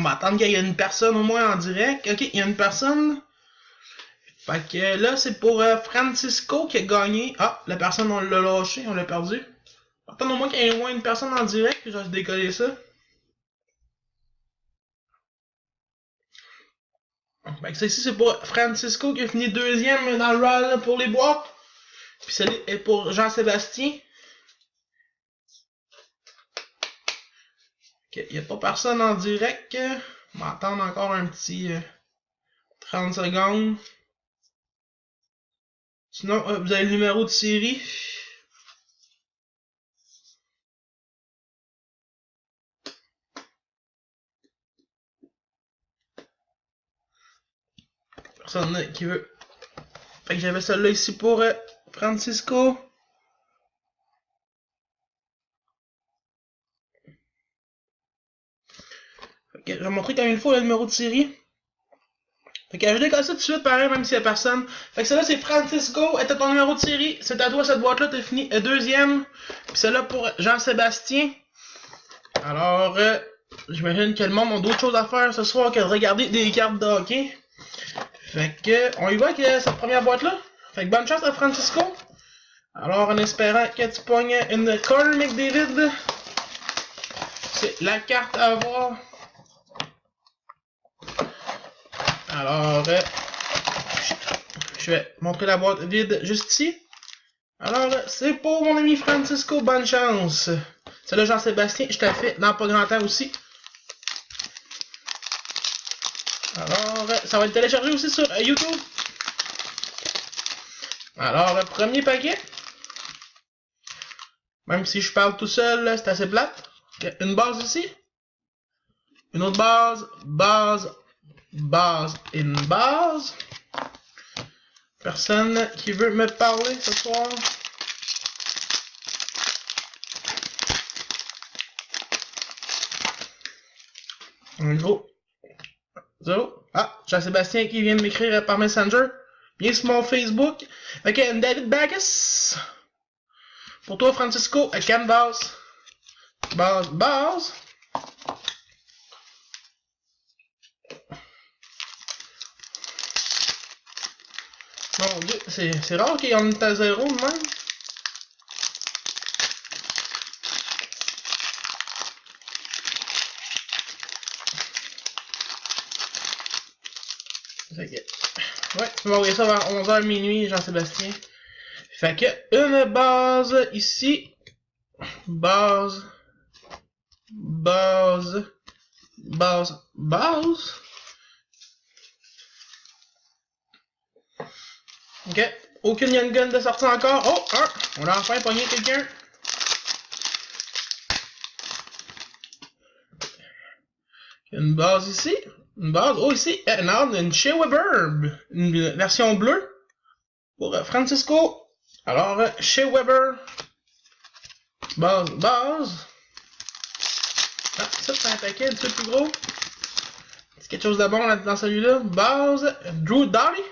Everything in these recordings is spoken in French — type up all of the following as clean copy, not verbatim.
va attendre qu'il y ait une personne au moins en direct. Ok, il y a une personne. Fait que là, c'est pour Francisco qui a gagné. Ah, la personne, on l'a lâché, on l'a perdu. Attends au moins qu'il y ait au moins une personne en direct, puis je vais décoller ça. Fait que ça ici, c'est pour Francisco qui a fini deuxième dans le run pour les boîtes. Puis celui est pour Jean-Sébastien. Ok, il n'y a pas personne en direct. On va attendre encore un petit 30 secondes. Sinon, vous avez le numéro de série. Personne qui veut. Fait que j'avais celle-là ici pour Francisco. Fait que je vais montrer comme il faut le numéro de série. Fait que je décolle ça tout de suite, pareil, même s'il y a personne. Fait que celle-là, c'est Francisco. Était ton numéro de série. C'est à toi, cette boîte-là. T'as fini deuxième. Puis celle-là pour Jean-Sébastien. Alors, j'imagine que le monde a d'autres choses à faire ce soir que de regarder des cartes de hockey. Fait que, on y va avec cette première boîte-là. Fait que bonne chance à Francisco. Alors, en espérant que tu pognes une Connor McDavid. C'est la carte à voir. Alors, je vais montrer la boîte vide juste ici. Alors, c'est pour mon ami Francisco, bonne chance. C'est là Jean-Sébastien, je t'ai fait dans pas grand temps aussi. Alors, ça va être téléchargé aussi sur YouTube. Alors, premier paquet. Même si je parle tout seul, c'est assez plate. Une base ici. Une autre base, base, une base. Personne qui veut me parler ce soir. Un gros. Zéro. Ah, Jean-Sébastien qui vient de m'écrire par Messenger. Bien sur mon Facebook. Ok, David Backus. Pour toi, Francisco, canvas. Base. Mon dieu, c'est rare qu'il y en ait à zéro de même. Ouais, tu m'as envoyé ça vers 11h minuit, Jean-Sébastien. Fait que, une base ici. Base. Ok, aucune Young Gun de sortie encore. Oh, on a enfin pogné quelqu'un. Une base ici. Une base, oh ici, une Shea Weber. Une version bleue. Pour Francisco. Alors, Shea Weber. Base. Ah, ça c'est un paquet un petit peu plus gros. C'est quelque chose de bon là, dans celui-là. Base. Drew Doughty.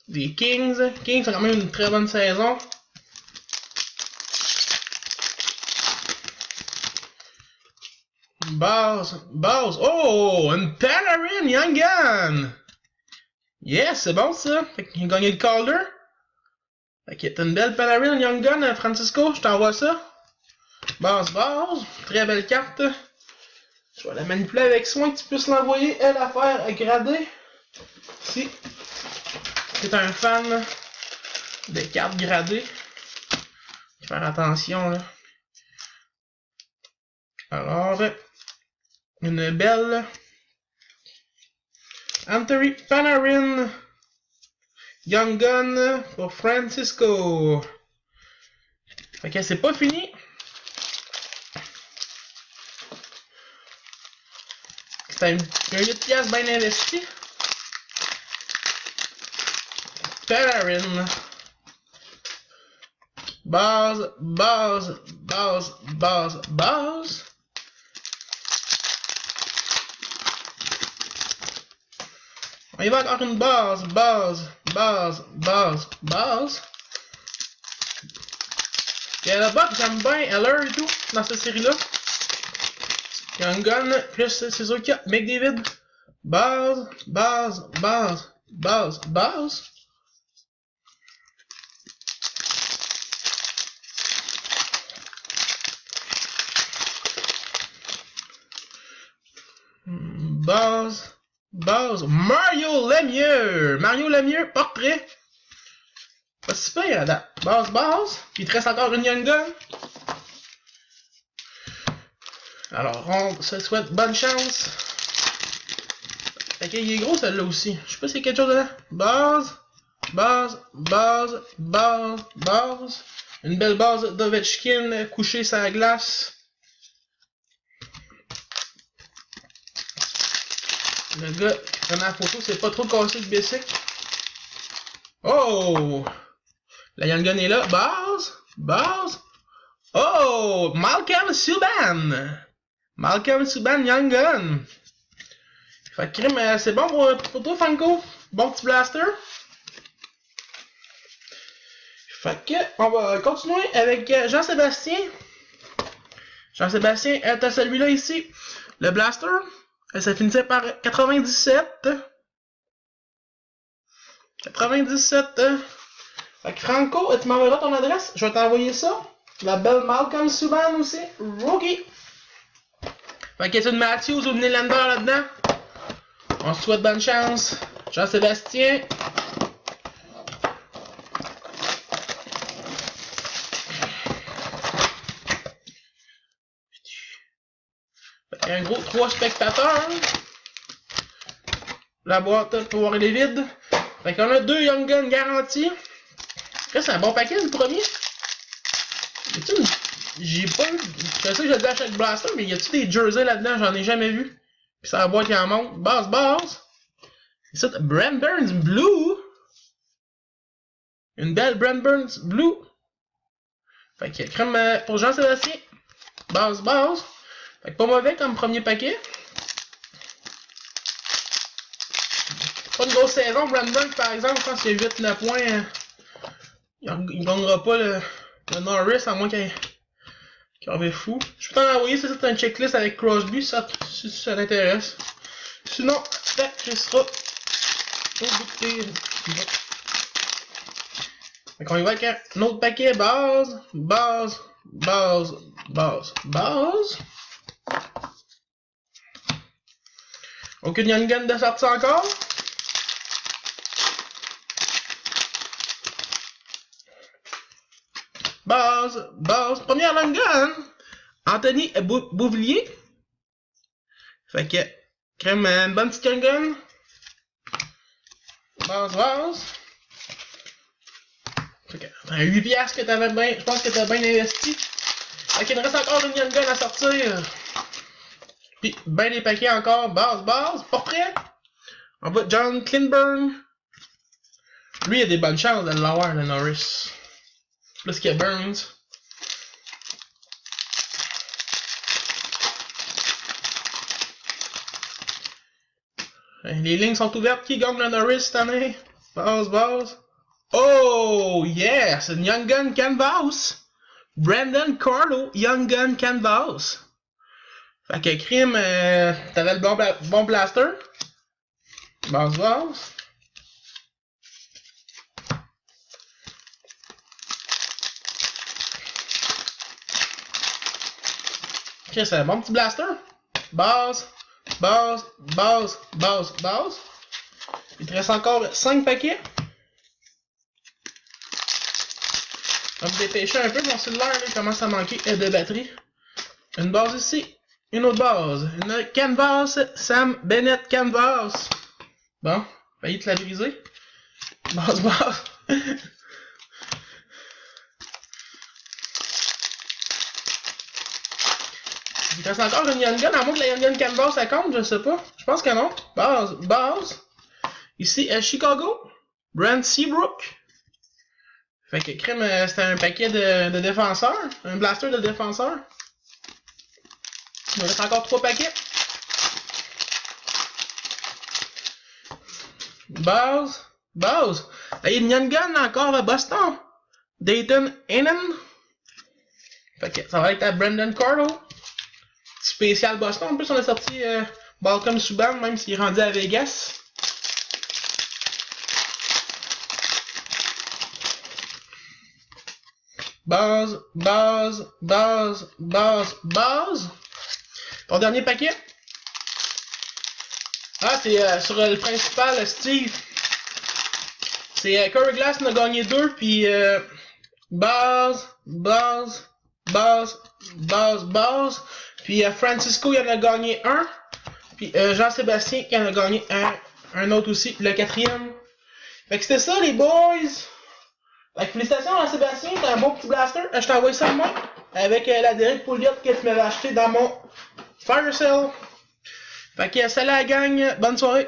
Des Kings. Kings, c'est quand même une très bonne saison. Base. Oh, une Panarin Young Gun. Yes, c'est bon ça. Fait qu'il a gagné le Calder. Fait que t'as une belle Panarin Young Gun, Francisco. Je t'envoie ça. Base. Très belle carte. Je vais la manipuler avec soin que tu puisses l'envoyer, elle, à faire grader. Si tu es un fan des cartes gradées, faut faire attention là. Alors, une belle Anthony Panarin Young Gun pour Francisco. Fait que c'est pas fini. C'est un 8 piastres bien investi. Panarin. Base. On y va encore une base. Il y a là-bas que j'aime bien, Heller et tout, dans cette série-là. Young Gun, plus c'est sûr qu'il y a McDavid. Base. Mario Lemieux, portrait. Pas si pire à date. Base. Puis il te reste encore une Young Gun. Alors, on se souhaite bonne chance. Ok, il est gros celle-là aussi. Je sais pas s'il y a quelque chose dedans. Base. Une belle base d'Ovechkin couchée sur la glace. Le gars qui prenait la photo, c'est pas trop cassé le bicycle. Oh! La Young Gun est là. Base. Oh! Malcolm Subban, Young Gun. Fait que crime, c'est bon pour toi, Funko. Bon petit blaster. Fait que, on va continuer avec Jean-Sébastien. Jean-Sébastien, t'as celui-là ici. Le blaster. Ça finissait par 97. 97. Fait que Franco, tu m'enverras ton adresse. Je vais t'envoyer ça. La belle Malcolm Subban aussi. Rookie. Fait qu'il y a une Matthews ou une Nylander là-dedans. On se souhaite bonne chance. Jean-Sébastien. Fait un gros 3 spectateurs. La boîte pour voir les vides. Fait qu'on a 2 Young Guns garantis. Là, c'est un bon paquet le premier. J'ai pas eu. Je sais que je dis à chaque blaster, mais y a-tu des jerseys là-dedans? J'en ai jamais vu. Puis ça la boîte qui en monte. Base. Ici, Brent Burns Blue. Une belle Brent Burns Blue. Fait que crème pour Jean-Sébastien. Base. Fait que pas mauvais comme premier paquet. Pas une grosse saison, Brent Burns par exemple. Je pense qu'il y a 8-9 points. Il gagnera pas le Norris à moins qu'il avait fou. Je peux t'en envoyer, c'est un checklist avec Crosby, si ça t'intéresse. Sinon, tu seras au bout de tes... Fait qu'on y va avec un autre paquet, base. Aucune Young Gun de sortie encore. Base. Première Young Gun. Anthony Beauvillier. Fait que, crème, une bonne petite Young Gun. Base. Fait que, un 8 piastres que t'avais bien, je pense que t'as bien investi. Fait qu'il me reste encore une Young Gun à sortir. Puis, ben des paquets encore. Base. Portrait. On va John Klingberg. Lui, il a des bonnes chances de l'avoir, le Norris. Plus qu'il y a Burns. Les lignes sont ouvertes. Qui gagne le Norris cette année? Base. Oh, yeah! C'est une Young Gun Canvas. Brandon Carlo, Young Gun Canvas. Fait que crime, t'avais le bon blaster. Base. Ok, c'est un bon petit blaster. Base. Il te reste encore 5 paquets. On va me dépêcher un peu, mon cellulaire là, il commence à manquer de batterie. Une base ici. Une autre base. Une Canvas. Sam Bennett Canvas. Bon, failli te la briser. Base. Il te reste encore une Young Gun, à moins que la Young Gun Canvas ça compte, je sais pas. Je pense que non. Base. Ici, Chicago. Brent Seabrook. Fait que crème, c'était un paquet de défenseurs. Un blaster de défenseurs. Il me reste encore 3 paquets. Base. Là, il y a une Young Gun encore à Boston. Dayton Heinen. Fait que ça va être à Brandon Carlo. Spécial Boston. En plus, on a sorti Balcom Subban, même s'il est rendu à Vegas. Base. Ton dernier paquet. Ah, c'est sur le principal, Steve. C'est Corey Glass en a gagné 2, puis base. Puis Francisco il en a gagné 1. Puis Jean-Sébastien qui en a gagné un autre aussi, le 4e. Fait que c'était ça les boys. Fait que félicitations Jean-Sébastien, t'as un bon petit blaster. Je t'ai envoyé ça demain avec la Derek Pouliot que tu m'avais acheté dans mon Fire Sale. Fait que salut à la gang, bonne soirée.